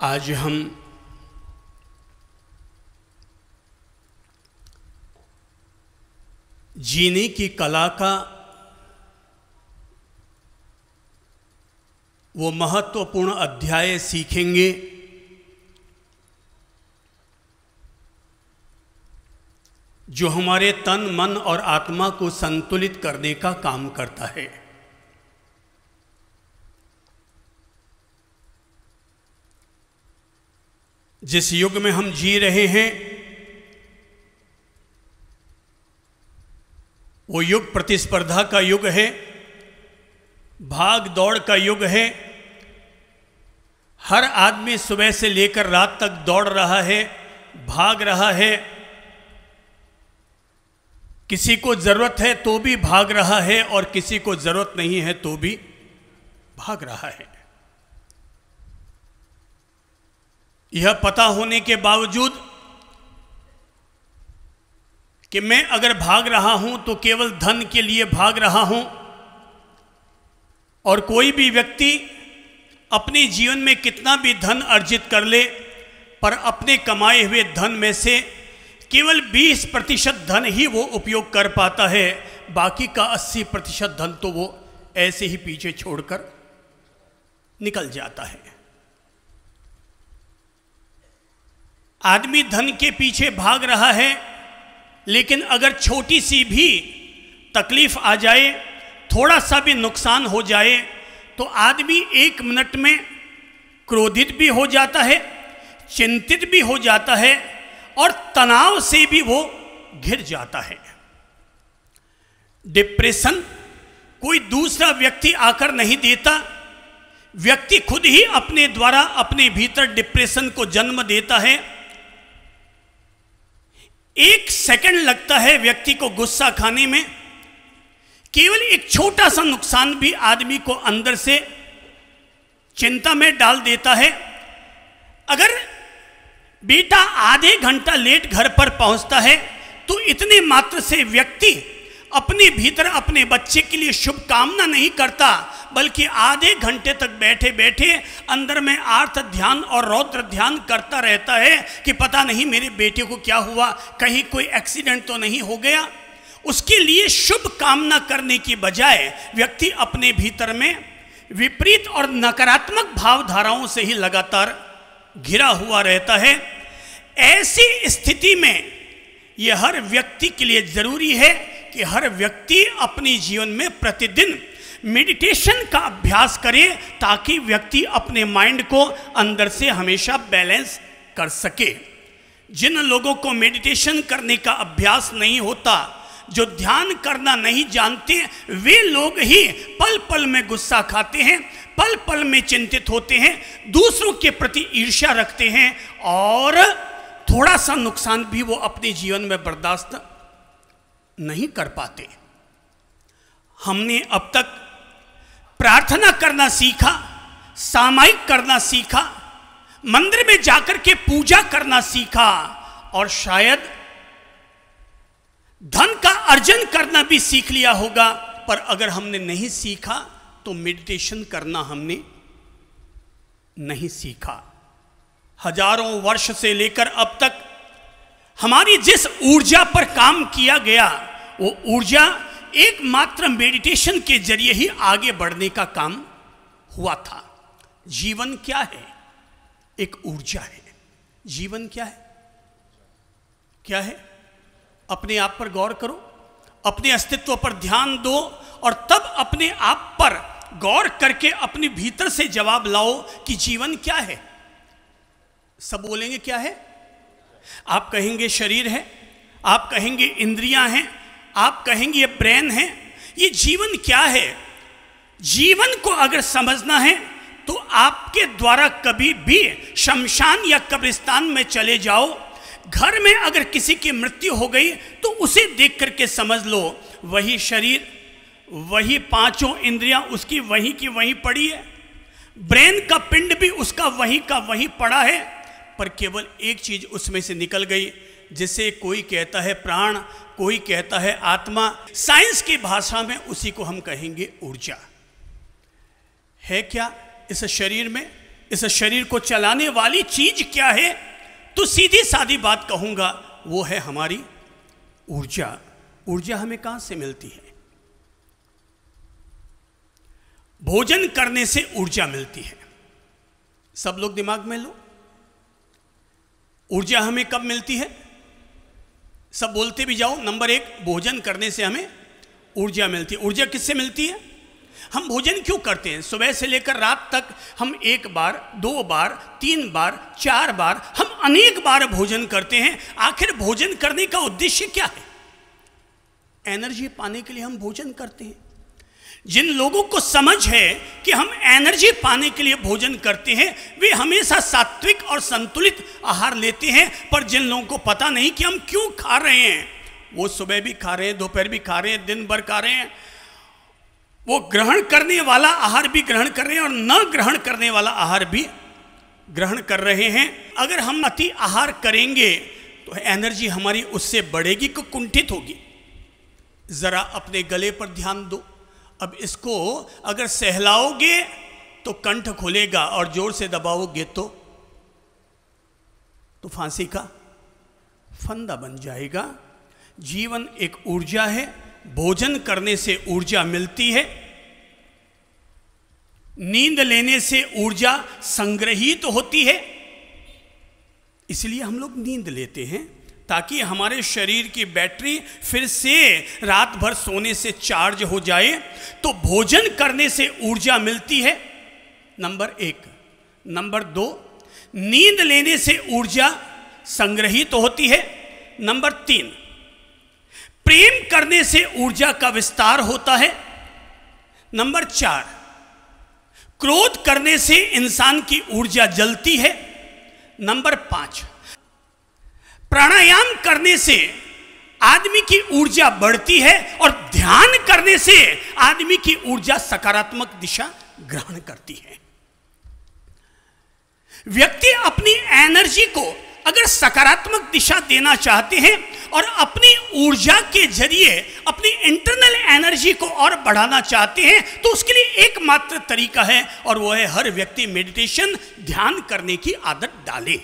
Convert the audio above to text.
आज हम जीने की कला का वो महत्वपूर्ण अध्याय सीखेंगे जो हमारे तन, मन और आत्मा को संतुलित करने का काम करता है। जिस युग में हम जी रहे हैं वो युग प्रतिस्पर्धा का युग है, भाग दौड़ का युग है। हर आदमी सुबह से लेकर रात तक दौड़ रहा है, भाग रहा है। किसी को जरूरत है तो भी भाग रहा है और किसी को जरूरत नहीं है तो भी भाग रहा है। यह पता होने के बावजूद कि मैं अगर भाग रहा हूं तो केवल धन के लिए भाग रहा हूं, और कोई भी व्यक्ति अपने जीवन में कितना भी धन अर्जित कर ले पर अपने कमाए हुए धन में से केवल 20% धन ही वो उपयोग कर पाता है, बाकी का 80% धन तो वो ऐसे ही पीछे छोड़कर निकल जाता है। आदमी धन के पीछे भाग रहा है, लेकिन अगर छोटी सी भी तकलीफ आ जाए, थोड़ा सा भी नुकसान हो जाए तो आदमी 1 मिनट में क्रोधित भी हो जाता है, चिंतित भी हो जाता है और तनाव से भी वो घिर जाता है। डिप्रेशन कोई दूसरा व्यक्ति आकर नहीं देता, व्यक्ति खुद ही अपने द्वारा अपने भीतर डिप्रेशन को जन्म देता है। 1 सेकंड लगता है व्यक्ति को गुस्सा खाने में, केवल एक छोटा सा नुकसान भी आदमी को अंदर से चिंता में डाल देता है। अगर बेटा आधे घंटा लेट घर पर पहुंचता है तो इतने मात्र से व्यक्ति अपने भीतर अपने बच्चे के लिए शुभकामना नहीं करता, बल्कि आधे घंटे तक बैठे बैठे अंदर में आर्त ध्यान और रौद्र ध्यान करता रहता है कि पता नहीं मेरे बेटे को क्या हुआ, कहीं कोई एक्सीडेंट तो नहीं हो गया। उसके लिए शुभ कामना करने की बजाय व्यक्ति अपने भीतर में विपरीत और नकारात्मक भावधाराओं से ही लगातार घिरा हुआ रहता है। ऐसी स्थिति में यह हर व्यक्ति के लिए जरूरी है कि हर व्यक्ति अपने जीवन में प्रतिदिन मेडिटेशन का अभ्यास करे, ताकि व्यक्ति अपने माइंड को अंदर से हमेशा बैलेंस कर सके। जिन लोगों को मेडिटेशन करने का अभ्यास नहीं होता, जो ध्यान करना नहीं जानते, वे लोग ही पल पल में गुस्सा खाते हैं, पल पल में चिंतित होते हैं, दूसरों के प्रति ईर्ष्या रखते हैं और थोड़ा सा नुकसान भी वो अपने जीवन में बर्दाश्त नहीं कर पाते। हमने अब तक प्रार्थना करना सीखा, सामायिक करना सीखा, मंदिर में जाकर के पूजा करना सीखा और शायद धन का अर्जन करना भी सीख लिया होगा, पर अगर हमने नहीं सीखा तो मेडिटेशन करना हमने नहीं सीखा। हजारों वर्ष से लेकर अब तक हमारी जिस ऊर्जा पर काम किया गया, वो ऊर्जा एकमात्र मेडिटेशन के जरिए ही आगे बढ़ने का काम हुआ था। जीवन क्या है? एक ऊर्जा है। जीवन क्या है? क्या है? अपने आप पर गौर करो, अपने अस्तित्व पर ध्यान दो और तब अपने आप पर गौर करके अपने भीतर से जवाब लाओ कि जीवन क्या है। सब बोलेंगे क्या है? आप कहेंगे शरीर है, आप कहेंगे इंद्रियां हैं, आप कहेंगे ये ब्रेन है। ये जीवन क्या है? जीवन को अगर समझना है तो आपके द्वारा कभी भी शमशान या कब्रिस्तान में चले जाओ, घर में अगर किसी की मृत्यु हो गई तो उसे देख करके समझ लो वही शरीर, वही 5 इंद्रियां उसकी वहीं की वहीं पड़ी है, ब्रेन का पिंड भी उसका वहीं का वहीं पड़ा है, पर केवल एक चीज उसमें से निकल गई, जिसे कोई कहता है प्राण, कोई कहता है आत्मा। साइंस की भाषा में उसी को हम कहेंगे ऊर्जा। है क्या इस शरीर में? इस शरीर को चलाने वाली चीज क्या है? तो सीधी सादी बात कहूंगा, वो है हमारी ऊर्जा। ऊर्जा हमें कहां से मिलती है? भोजन करने से ऊर्जा मिलती है। सब लोग दिमाग में लो, ऊर्जा हमें कब मिलती है? सब बोलते भी जाओ। नंबर 1, भोजन करने से हमें ऊर्जा मिलती है। ऊर्जा किससे मिलती है? हम भोजन क्यों करते हैं? सुबह से लेकर रात तक हम 1 बार, 2 बार, 3 बार, 4 बार, हम अनेक बार भोजन करते हैं। आखिर भोजन करने का उद्देश्य क्या है? एनर्जी पाने के लिए हम भोजन करते हैं। जिन लोगों को समझ है कि हम एनर्जी पाने के लिए भोजन करते हैं, वे हमेशा सात्विक और संतुलित आहार लेते हैं। पर जिन लोगों को पता नहीं कि हम क्यों खा रहे हैं, वो सुबह भी खा रहे हैं, दोपहर भी खा रहे हैं, दिन भर खा रहे हैं। वो ग्रहण करने वाला आहार भी ग्रहण कर रहे हैं और न ग्रहण करने वाला आहार भी ग्रहण कर रहे हैं। अगर हम अति आहार करेंगे तो एनर्जी हमारी उससे बढ़ेगी कि कुंठित होगी? जरा अपने गले पर ध्यान दो। अब इसको अगर सहलाओगे तो कंठ खुलेगा और जोर से दबाओगे तो फांसी का फंदा बन जाएगा। जीवन एक ऊर्जा है। भोजन करने से ऊर्जा मिलती है। नींद लेने से ऊर्जा संग्रहित होती है। इसलिए हम लोग नींद लेते हैं ताकि हमारे शरीर की बैटरी फिर से रात भर सोने से चार्ज हो जाए। तो भोजन करने से ऊर्जा मिलती है, नंबर 1। नंबर 2, नींद लेने से ऊर्जा संग्रहित होती है। नंबर 3, प्रेम करने से ऊर्जा का विस्तार होता है। नंबर 4, क्रोध करने से इंसान की ऊर्जा जलती है। नंबर 5, प्राणायाम करने से आदमी की ऊर्जा बढ़ती है और ध्यान करने से आदमी की ऊर्जा सकारात्मक दिशा ग्रहण करती है। व्यक्ति अपनी एनर्जी को अगर सकारात्मक दिशा देना चाहते हैं और अपनी ऊर्जा के जरिए अपनी इंटरनल एनर्जी को और बढ़ाना चाहते हैं, तो उसके लिए एकमात्र तरीका है और वो है हर व्यक्ति मेडिटेशन, ध्यान करने की आदत डाले।